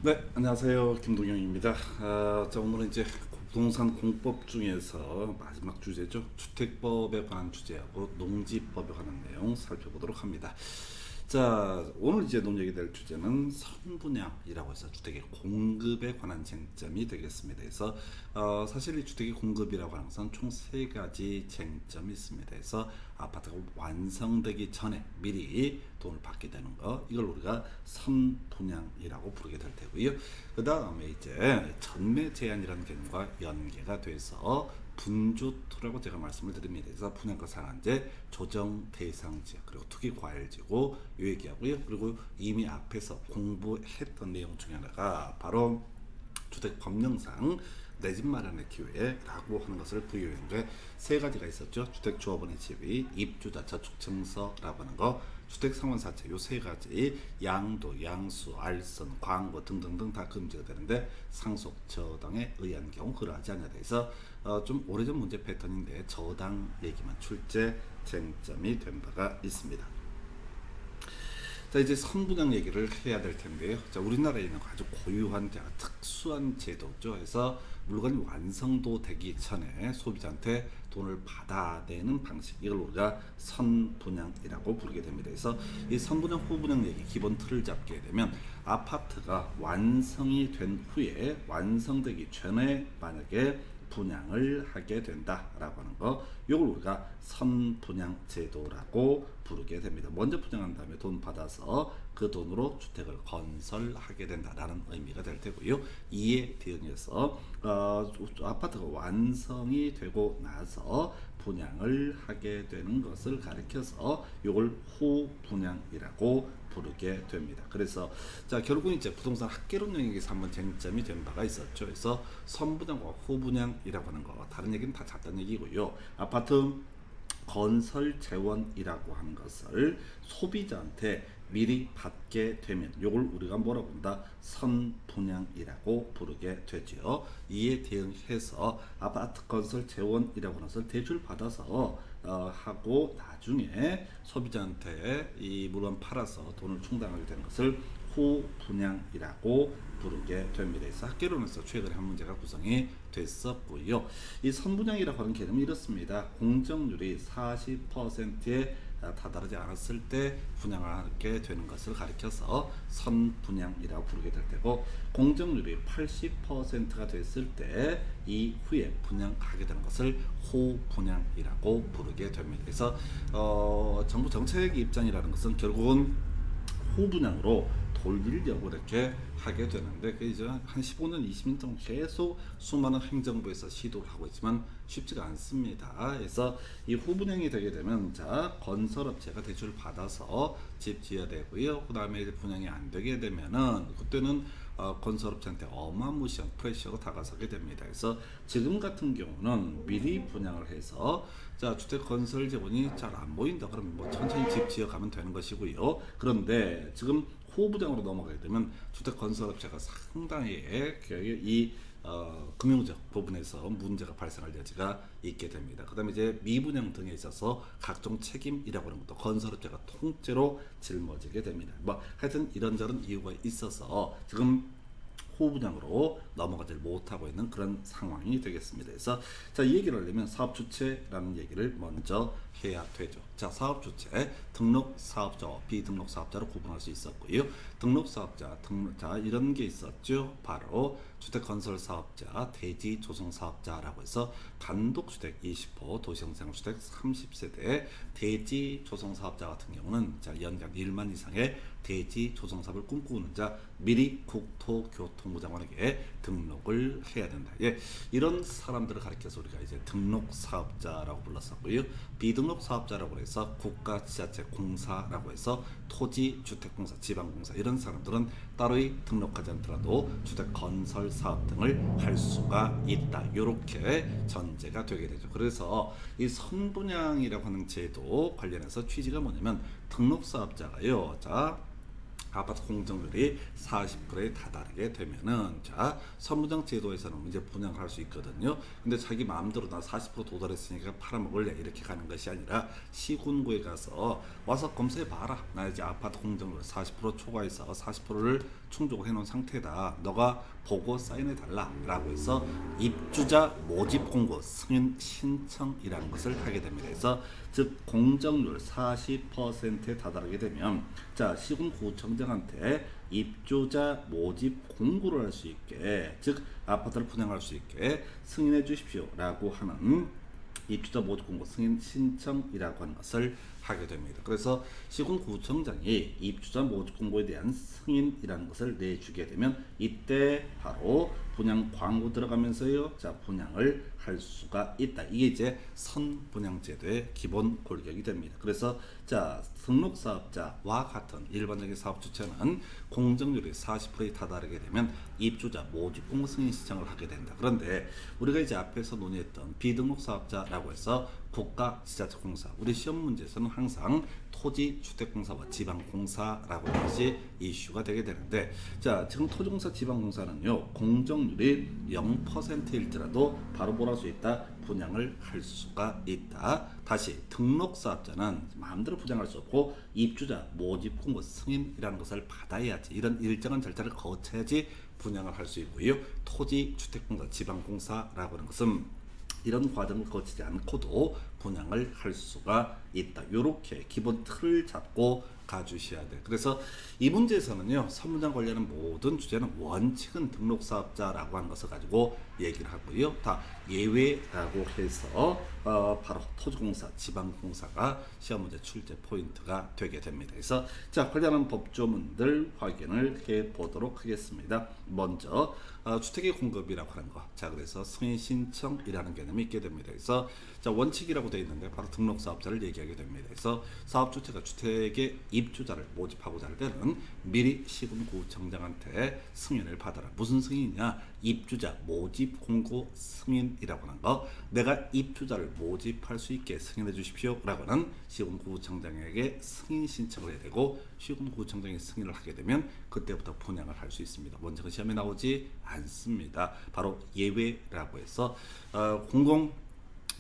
네, 안녕하세요. 김동영입니다. 자, 오늘은 이제 부동산 공법 중에서 마지막 주제죠. 주택법에 관한 주제하고 농지법에 관한 내용 살펴보도록 합니다. 자, 오늘 이제 논의하게 될 주제는 선분양이라고 해서 주택의 공급에 관한 쟁점이 되겠습니다. 그래서 사실 이 주택의 공급이라고 하는 것은 총 세 가지 쟁점이 있습니다. 그래서 아파트가 완성되기 전에 미리 돈을 받게 되는 거, 이걸 우리가 선분양이라고 부르게 될 테고요. 그 다음에 이제 전매 제한이라는 개념과 연계가 돼서 분주토라고 제가 말씀을 드립니다. 그래서 분양가 상한제, 조정 대상 지역, 그리고 투기 과열지구 요 얘기하고요. 그리고 이미 앞에서 공부했던 내용 중에 하나가 바로 주택 법령상 내 집 마련의 기회라고 하는 것을 부여했는데 세 가지가 있었죠. 주택조합원의 지위, 입주자 저축증서라고 하는 거, 주택상환사채 요 세 가지, 양도, 양수, 알선, 광고 등등등 다 금지가 되는데 상속 저당에 의한 경우 그러하지 않냐 돼서 좀 오래전 문제 패턴인데 저당 얘기만 출제 쟁점이 된 바가 있습니다. 자, 이제 선분양 얘기를 해야 될 텐데요. 자, 우리나라에 있는 아주 고유한 특수한 제도죠. 그래서 물건이 완성도 되기 전에 소비자한테 돈을 받아내는 방식, 이걸 우리가 선분양이라고 부르게 됩니다. 그래서 이 선분양 후분양 얘기 기본 틀을 잡게 되면 아파트가 완성이 된 후에 완성되기 전에 만약에 분양을 하게 된다라고 하는 거, 이걸 우리가 선분양 제도라고 부르게 됩니다. 먼저 분양한 다음에 돈 받아서 그 돈으로 주택을 건설하게 된다라는 의미가 될 테고요. 이에 대응해서 아파트가 완성이 되고 나서 분양을 하게 되는 것을 가리켜서 이걸 후분양이라고 부르게 됩니다. 그래서 자, 결국 이제 부동산 학개론 영역에서 한번 쟁점이 된 바가 있었죠. 그래서 선분양과 후분양이라고 하는 거 다른 얘기는 다 잡다는 얘기고요. 아파트 건설 재원이라고 하는 것을 소비자한테 미리 받게 되면 이걸 우리가 뭐라고 한다? 선분양이라고 부르게 되죠. 이에 대응해서 아파트 건설 재원이라고 하는 것을 대출 받아서 하고 나중에 소비자한테 이 물건 팔아서 돈을 충당하게 되는 것을 후분양이라고 부르게 됩니다. 그래서 학개론에서 최근에 한 문제가 구성이 됐었고요. 이 선분양이라고 하는 개념이 이렇습니다. 공정률이 40%에 다다르지 않았을 때 분양하게 되는 것을 가리켜서 선분양이라고 부르게 될 테고, 공정률이 80%가 됐을 때 이후에 분양하게 되는 것을 호분양이라고 부르게 됩니다. 그래서 정부 정책 입장이라는 것은 결국은 호분양으로 돌리려고 이렇게 하게 되는데, 그 이제 한 15년, 20년 동안 계속 수많은 행정부에서 시도를 하고 있지만 쉽지가 않습니다. 그래서 이 후분양이 되게 되면 자, 건설업체가 대출을 받아서 집 지어야 되고요. 그 다음에 분양이 안 되게 되면은 그때는 건설업체한테 어마무시한 프레셔가 다가서게 됩니다. 그래서 지금 같은 경우는 미리 분양을 해서 자, 주택 건설 재원이 잘 안 보인다 그러면 뭐 천천히 집 지어가면 되는 것이고요. 그런데 지금 호부장으로 넘어가게 되면 주택 건설업체가 상당히 이 금융적 부분에서 문제가 발생할 여지가 있게 됩니다. 그 다음에 이제 미분양 등에 있어서 각종 책임이라고 하는 것도 건설업체가 통째로 짊어지게 됩니다. 뭐 하여튼 이런저런 이유가 있어서 지금 호분양으로 넘어가지 못하고 있는 그런 상황이 되겠습니다. 그래서 자, 이 얘기를 하려면 사업 주체라는 얘기를 먼저 해야 되죠. 자, 사업 주체, 등록 사업자와 비등록 사업자로 구분할 수 있었고요. 등록 사업자, 자, 이런 게 있었죠. 바로 주택 건설 사업자, 대지 조성 사업자라고 해서 단독 주택 20호, 도시형 주택 30세대, 대지 조성 사업자 같은 경우는 자, 연간 1만 이상의 대지 조성 사업을 꿈꾸는 자 미리 국토교통부 장관에게 등록을 해야 된다. 예, 이런 사람들을 가리켜서 우리가 이제 등록 사업자라고 불렀었고요. 비등록 사업자라고 해서 국가 지자체 공사라고 해서 토지 주택 공사, 지방 공사 이런 사람들은 따로이 등록하지 않더라도 주택 건설 사업 등을 할 수가 있다. 이렇게 전제가 되게 되죠. 그래서 이 선분양이라고 하는 제도 관련해서 취지가 뭐냐면 등록 사업자가요. 자, 아파트 공정률이 40%에 다다르게 되면은 자 선분양 제도에서는 이제 분양을 할 수 있거든요. 근데 자기 마음대로 나 40% 도달했으니까 팔아먹을래 이렇게 가는 것이 아니라 시군구에 가서 와서 검사해 봐라. 나 이제 아파트 공정률 40% 초과해서 40%를 충족을 해놓은 상태다. 너가 보고 사인해 달라라고 해서 입주자 모집 공고 승인 신청이라는 것을 하게 됩니다. 그래서 즉 공정률 40%에 다다르게 되면 자 시군구청장한테 입주자 모집 공고를 할 수 있게 즉 아파트를 분양할 수 있게 승인해 주십시오라고 하는 입주자 모집 공고 승인 신청이라고 하는 것을 하게 됩니다. 그래서 시군구청장이 입주자 모집 공고에 대한 승인이라는 것을 내주게 되면 이때 바로 분양 광고 들어가면서요. 자 분양을 할 수가 있다. 이게 이제 선분양제도의 기본 골격이 됩니다. 그래서 자 등록사업자와 같은 일반적인 사업 주체는 공정률이 40%에 다다르게 되면 입주자 모집 공고 승인 신청을 하게 된다. 그런데 우리가 이제 앞에서 논의했던 비등록사업자라고 해서 국가지자체공사 우리 시험 문제에서는 항상 토지주택공사와 지방공사라고 하는 것이 이슈가 되게 되는데 자 지금 토지공사 지방공사는요 공정률이 0%일지라도 바로 뭘 할 수 있다 분양을 할 수가 있다. 다시 등록사업자는 마음대로 분양할 수 없고 입주자 모집 공고 승인이라는 것을 받아야지 이런 일정한 절차를 거쳐야지 분양을 할 수 있고요. 토지주택공사 지방공사라고 하는 것은 이런 과정을 거치지 않고도 분양을 할 수가 있다. 이렇게 기본 틀을 잡고 가주셔야 돼요. 그래서 이 문제에서는요, 선분양 관련한 모든 주제는 원칙은 등록사업자라고 하는 것을 가지고 얘기를 하고요. 다 예외라고 해서 바로 토지공사, 지방공사가 시험 문제 출제 포인트가 되게 됩니다. 그래서 자 관련한 법조문들 확인을 해 보도록 하겠습니다. 먼저 주택의 공급이라고 하는 거. 자 그래서 승인 신청이라는 개념이 있게 됩니다. 그래서 자 원칙이라고 되어 있는데 바로 등록사업자를 얘기하게 됩니다. 그래서 사업 주체가 주택의 입주자를 모집하고자 할 때는 미리 시군구청장한테 승인을 받아라. 무슨 승인이냐? 입주자 모집 공고 승인이라고 하는 거. 내가 입주자를 모집할 수 있게 승인해 주십시오 라고 하는 시군구청장에게 승인 신청을 해야 되고 시군구청장이 승인을 하게 되면 그때부터 분양을 할 수 있습니다. 원칙은 시험에 나오지 않습니다. 바로 예외라고 해서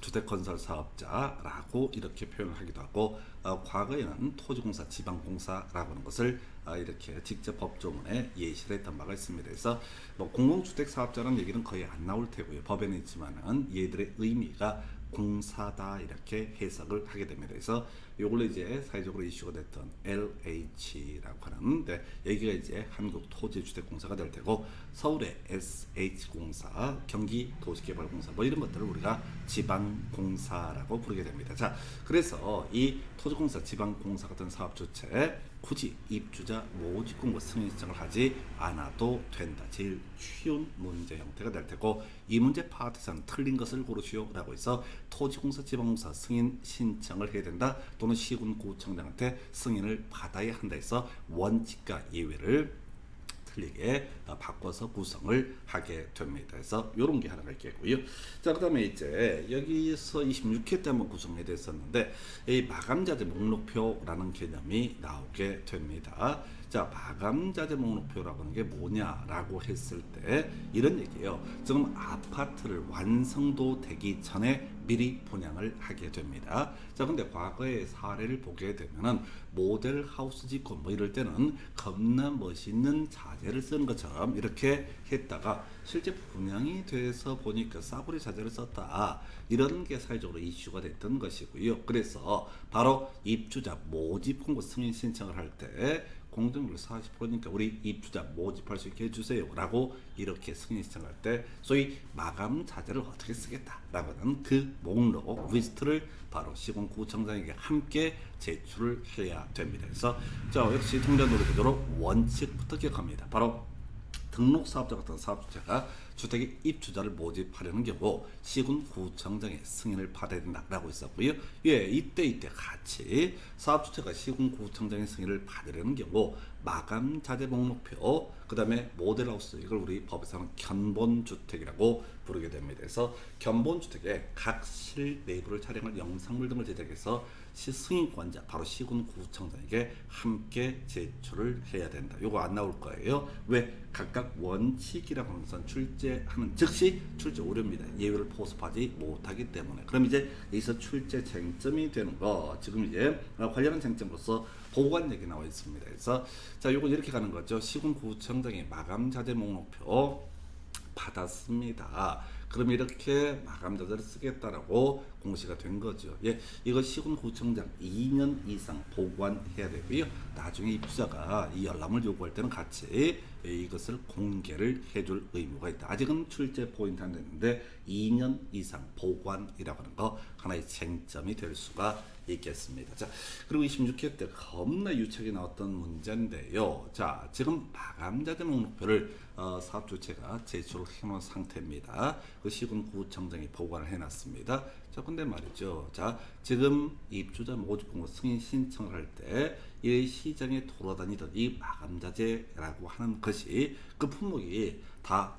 주택건설사업자라고 이렇게 표현을 하기도 하고 과거에는 토지공사, 지방공사라고 하는 것을 이렇게 직접 법조문에 예시를 했던 바가 있습니다. 그래서 뭐 공공주택사업자라는 얘기는 거의 안 나올 테고요. 법에는 있지만은 얘들의 의미가 공사다 이렇게 해석을 하게 됩니다. 그래서 요걸로 이제 사회적으로 이슈가 됐던 LH라고 하는데 여기가 이제 한국토지주택공사가 될 테고 서울의 SH공사, 경기도시개발공사 뭐 이런 것들을 우리가 지방공사라고 부르게 됩니다. 자, 그래서 이 토지공사, 지방공사 같은 사업 주체 굳이 입주자 모집 공고 승인 신청을 하지 않아도 된다. 제일 쉬운 문제 형태가 될 테고 이 문제 파트에서는 틀린 것을 고르시오라고 해서 토지공사, 지방공사 승인 신청을 해야 된다. 또는 시군구청장한테 승인을 받아야 한다 해서 원칙과 예외를 틀리게 바꿔서 구성을 하게 됩니다. 그래서 이런 게 하나가 있겠고요. 자, 그 다음에 이제 여기서 26회 때 한번 구성해 됐었는데 이 마감자재 목록표라는 개념이 나오게 됩니다. 자, 마감자재 목록표라고 하는 게 뭐냐라고 했을 때 이런 얘기예요. 지금 아파트를 완성도 되기 전에 미리 분양을 하게 됩니다. 자, 근데 과거의 사례를 보게 되면은 모델 하우스 짓고 뭐 이럴 때는 겁나 멋있는 자재를 쓰는 것처럼 이렇게 했다가 실제 분양이 돼서 보니까 싸구려 자재를 썼다. 이런 게 사회적으로 이슈가 됐던 것이고요. 그래서 바로 입주자 모집 공고 승인 신청을 할 때 공정률 40%니까 우리 입주자 모집할 수 있게 해주세요 라고 이렇게 승인 신청할 때 소위 마감 자재를 어떻게 쓰겠다라고 하는 그 목록 리스트를 바로 시군구청장에게 함께 제출을 해야 됩니다. 그래서 자 역시 통전 노래 그대로 원칙부터 기억합니다. 바로 등록사업자 같은 사업주체가 주택의 입주자를 모집하려는 경우 시군구청장의 승인을 받아야 된다라고 했었고요. 예, 이때 같이 사업주체가 시군구청장의 승인을 받으려는 경우 마감자재 목록표, 그 다음에 모델하우스, 이걸 우리 법에서는 견본주택이라고 부르게 됩니다. 그래서 견본주택에 각 실 내부를 촬영할 영상물 등을 제작해서 승인권자 바로 시군구청장에게 함께 제출을 해야 된다. 요거 안 나올 거예요. 왜? 각각 원칙이라고 하는 것은 출제하는 즉시 출제 오류입니다. 예외를 포섭하지 못하기 때문에. 그럼 이제 여기서 출제 쟁점이 되는 거 지금 이제 관련한 쟁점으로서 보관 얘기 나와 있습니다. 그래서 자 요건 이렇게 가는 거죠. 시군구청장이 마감 자재 목록표 받았습니다. 그럼 이렇게 마감 자재를 쓰겠다라고 공시가 된 거죠. 예, 이거 시군구청장 2년 이상 보관해야 되고요. 나중에 입주자가 이 열람을 요구할 때는 같이 이것을 공개를 해줄 의무가 있다. 아직은 출제 포인트 안 됐는데 2년 이상 보관이라고 하는 거 하나의 쟁점이 될 수가 있겠습니다. 자, 그리고 26회 때 겁나 유착이 나왔던 문제인데요. 자, 지금 마감자재 목록표를 사업주체가 제출을 해놓은 상태입니다. 그 시군구청장이 보관을 해놨습니다. 자, 근데 말이죠. 자, 지금 입주자 모집공고 승인 신청을 할 때 이 시장에 돌아다니던 이 마감자재라고 하는 것이 그 품목이 다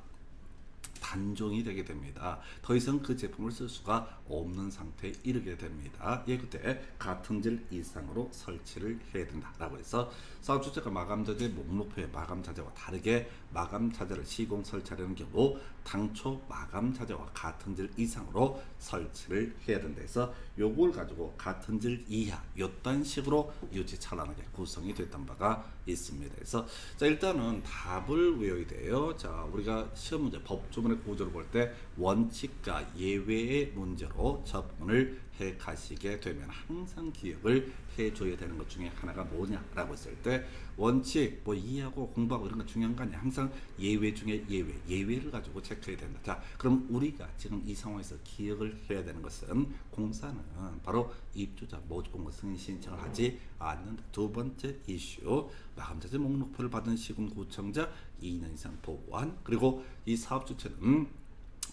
단종이 되게 됩니다. 더 이상 그 제품을 쓸 수가 없는 상태에 이르게 됩니다. 예, 그때 같은 질 이상으로 설치를 해야 된다라고 해서 사업주체가 마감자재 목록표의 마감자재와 다르게 마감자재를 시공 설치하려는 경우 당초 마감자재와 같은 질 이상으로 설치를 해야 된다 해서 요걸 가지고 같은 질 이하 요딴 식으로 유치차단하게 구성이 됐던 바가 있습니다. 그래서 자, 일단은 답을 외워야 돼요. 자, 우리가 시험 문제 법조문의 구조를 볼 때 원칙과 예외의 문제로 접근을 해 가시게 되면 항상 기억을 해줘야 되는 것 중에 하나가 뭐냐라고 했을 때 원칙 뭐 이해하고 공부하고 이런 건 중요한 거 아니야. 항상 예외 중에 예외를 가지고 체크해야 된다. 자, 그럼 우리가 지금 이 상황에서 기억을 해야 되는 것은 공사는 바로 입주자 모집공고 승인 신청을 하지 않는다. 두 번째 이슈 마감자재 목록표를 받은 시군구청자 2년 이상 보관 그리고 이 사업주체는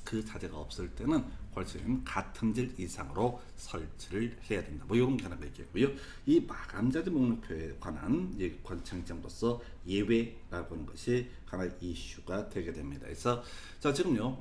그 자재가 없을 때는 훨씬 같은 질 이상으로 설치를 해야 된다. 뭐 이런 게 하나가 있겠고요. 이 마감자재 목록표에 관한 관청점으로서 예외라고 하는 것이 하나의 이슈가 되게 됩니다. 그래서 자, 지금요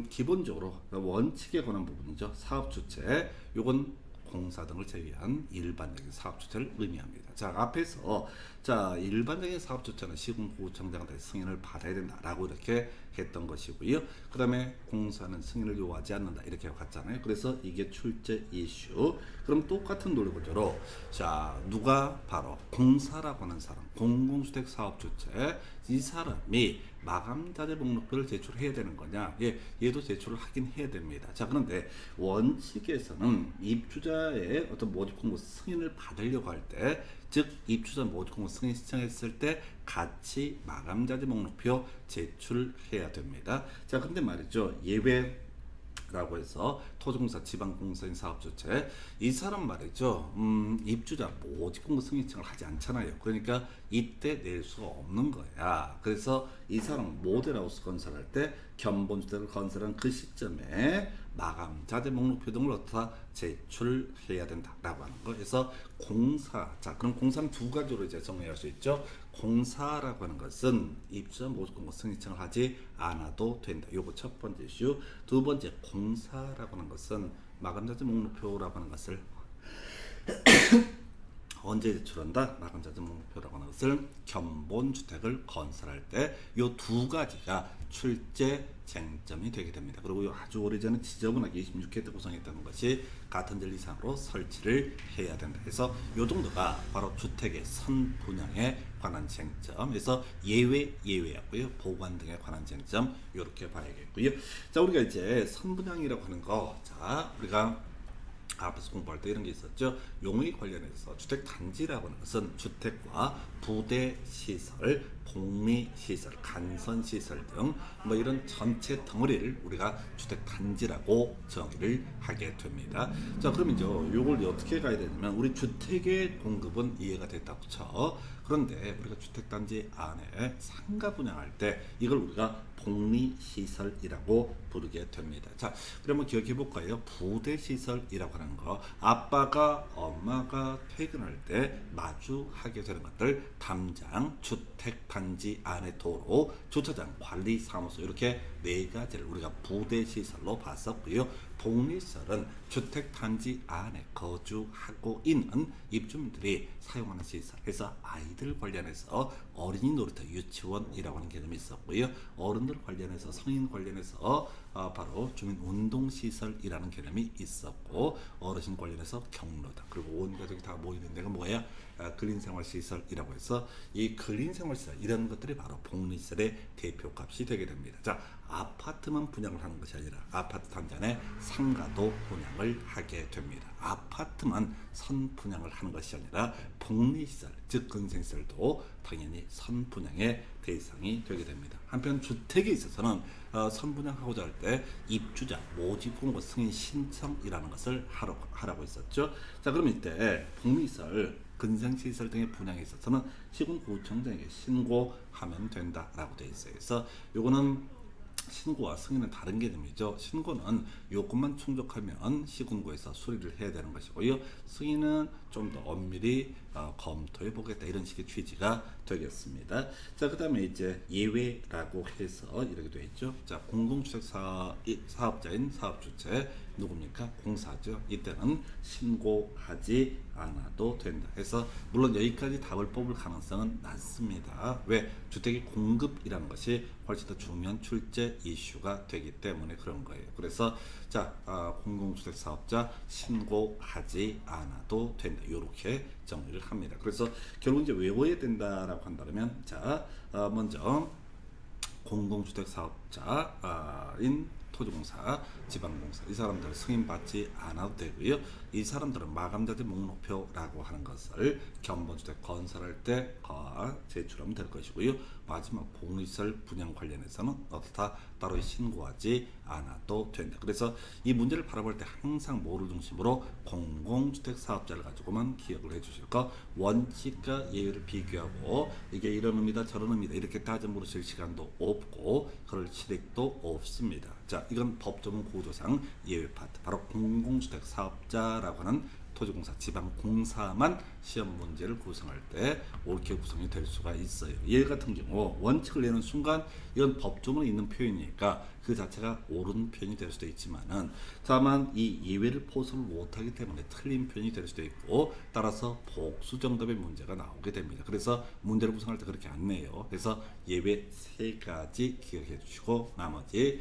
기본적으로 원칙에 관한 부분이죠. 사업주체 요건 공사 등을 제외한 일반적인 사업주체를 의미합니다. 자, 앞에서 자 일반적인 사업주체는 시군구청장한테 승인을 받아야 된다라고 이렇게 했던 것이고요. 그 다음에 공사는 승인을 요구하지 않는다 이렇게 갔잖아요. 그래서 이게 출제 이슈. 그럼 똑같은 논리구조로 자 누가 바로 공사라고 하는 사람 공공주택 사업주체 이 사람이 마감자재 목록표를 제출해야 되는 거냐? 예, 얘도 제출을 하긴 해야 됩니다. 자, 그런데 원칙에서는 입주자의 어떤 모집공고 승인을 받으려고 할 때, 즉 입주자 모집공고 승인 신청했을 때 같이 마감자재 목록표 제출해야 됩니다. 자, 근데 말이죠. 예외라고 해서 토지공사 지방공사인 사업주체 이 사람 말이죠. 입주자 모집공고 승인청을 하지 않잖아요. 그러니까 이때 낼 수가 없는 거야. 그래서 이 사람 모델하우스 건설할 때 견본주택을 건설한 그 시점에 마감자재 목록표 등을 어디다 제출해야 된다라고 하는 거. 그래서 공사. 자, 그럼 공사는 두 가지로 이제 정리할 수 있죠. 공사라고 하는 것은 입주자 모집공고 승인청을 하지 않아도 된다. 요거 첫 번째 이슈. 두 번째 공사라고 하는 것은 마감자재 목록표라고 하는 것을 언제 제출한다? 마감자재 목록표라고 하는 것을 견본주택을 건설할 때 요 두 가지가 출제 쟁점이 되게 됩니다. 그리고 아주 오래전에 지저분하게 26회 때 구성했다는 것이 같은 질 이상으로 설치를 해야 된다. 그래서 요 정도가 바로 주택의 선분양에 관한 쟁점. 그래서 예외였고요. 보관 등에 관한 쟁점 이렇게 봐야겠고요. 자, 우리가 이제 선분양이라고 하는 거, 자 우리가 앞에서 공부할 때 이런 게 있었죠. 용의 관련해서 주택단지라고 하는 것은 주택과 부대시설, 복리시설, 간선시설 등 뭐 이런 전체 덩어리를 우리가 주택단지라고 정의를 하게 됩니다. 자, 그럼 이제 이걸 어떻게 가야 되냐면 우리 주택의 공급은 이해가 됐다고 쳐. 그런데 우리가 주택단지 안에 상가 분양할 때 이걸 우리가 복리시설이라고 부르게 됩니다. 자, 그러면 기억해 볼까요? 부대시설이라고 하는 거, 아빠가 엄마가 퇴근할 때 마주하게 되는 것들, 담장, 주택단지 안의 도로, 주차장, 관리사무소 이렇게 네 가지를 우리가 부대시설로 봤었고요. 복리시설은 주택단지 안에 거주하고 있는 입주민들이 사용하는 시설. 그래서 아이들 관련해서 어린이 놀이터 유치원이라고 하는 개념이 있었고요. 어른들 관련해서 성인 관련해서 바로 주민 운동시설이라는 개념이 있었고, 어르신 관련해서 경로당, 그리고 온 가족이 다 모이는 데가 뭐예요? 근린생활시설이라고 해서 이 근린생활시설 이런 것들이 바로 복리시설의 대표값이 되게 됩니다. 자, 아파트만 분양을 하는 것이 아니라 아파트 단지 안에 상가도 분양을 하게 됩니다. 아파트만 선분양을 하는 것이 아니라 복리시설, 즉 근생시설도 당연히 선분양의 대상이 되게 됩니다. 한편 주택에 있어서는 선분양하고자 할 때 입주자 모집공고 승인 신청이라는 것을 하라고 했었죠. 자, 그럼 이때 복리시설, 근생시설 등의 분양에 있어서는 시군구청장에게 신고하면 된다라고 되어 있어요. 그래서 요거는 신고와 승인은 다른 개념이죠. 신고는 요건만 충족하면 시군구에서 수리를 해야 되는 것이고요. 승인은 좀 더 엄밀히 검토해 보겠다, 이런 식의 취지가 되겠습니다. 자, 그 다음에 이제 예외라고 해서 이렇게 되어 있죠. 자, 공동주택 사업자인 사업주체 누굽니까? 공사죠. 이때는 신고하지 않아도 된다 해서, 물론 여기까지 답을 뽑을 가능성은 낮습니다. 왜? 주택의 공급이라는 것이 훨씬 더 중요한 출제 이슈가 되기 때문에 그런 거예요. 그래서 자, 공동주택 사업자 신고하지 않아도 된다, 이렇게 정리를 합니다. 그래서 결국 이제 외워야 된다라고 한다면, 자, 먼저 공동주택 사업자인 토지공사, 지방공사, 이 사람들 승인받지 않아도 되고요. 이 사람들은 마감자재 목록표라고 하는 것을 견본주택 건설할 때 제출하면 될 것이고요. 마지막 복리시설 분양 관련해서는 어떻다, 따로 신고하지 않아도 된다. 그래서 이 문제를 바라볼 때 항상 뭐를 중심으로 공공주택 사업자를 가지고만 기억을 해주실 거, 원칙과 예외를 비교하고 이게 이런 의미다 저런 의미다 이렇게 따져 물으실 시간도 없고 그럴 실익도 없습니다. 자, 이건 법조문 구조상 예외 파트, 바로 공공주택 사업자라고 하는 토지공사, 지방공사만 시험 문제를 구성할 때 옳게 구성이 될 수가 있어요. 얘 같은 경우 원칙을 내는 순간 이건 법조문에 있는 표현이니까 그 자체가 옳은 표현이 될 수도 있지만은, 다만 이 예외를 포섭을 못하기 때문에 틀린 표현이 될 수도 있고, 따라서 복수 정답의 문제가 나오게 됩니다. 그래서 문제를 구성할 때 그렇게 안 내요. 그래서 예외 3가지 기억해 주시고, 나머지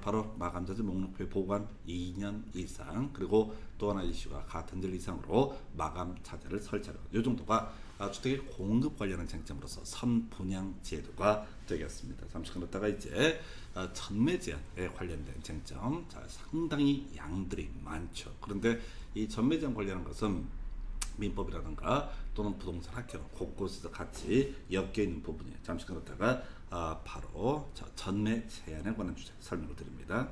바로 마감자재 목록표에 보관 2년 이상, 그리고 또 하나 이슈가 같은 질 이상으로 마감 자재를 설치하는 것, 이 정도가 주택의 공급 관련한 쟁점으로서 선분양 제도가 되겠습니다. 잠시 그렇다가 이제 전매 제한에 관련된 쟁점, 자, 상당히 양들이 많죠. 그런데 이 전매 제한 관련한 것은 민법이라든가 또는 부동산 학교 곳곳에서 같이 엮여 있는 부분이에요. 잠시 그렇다가 바로 전매 제한에 관한 주제 설명을 드립니다.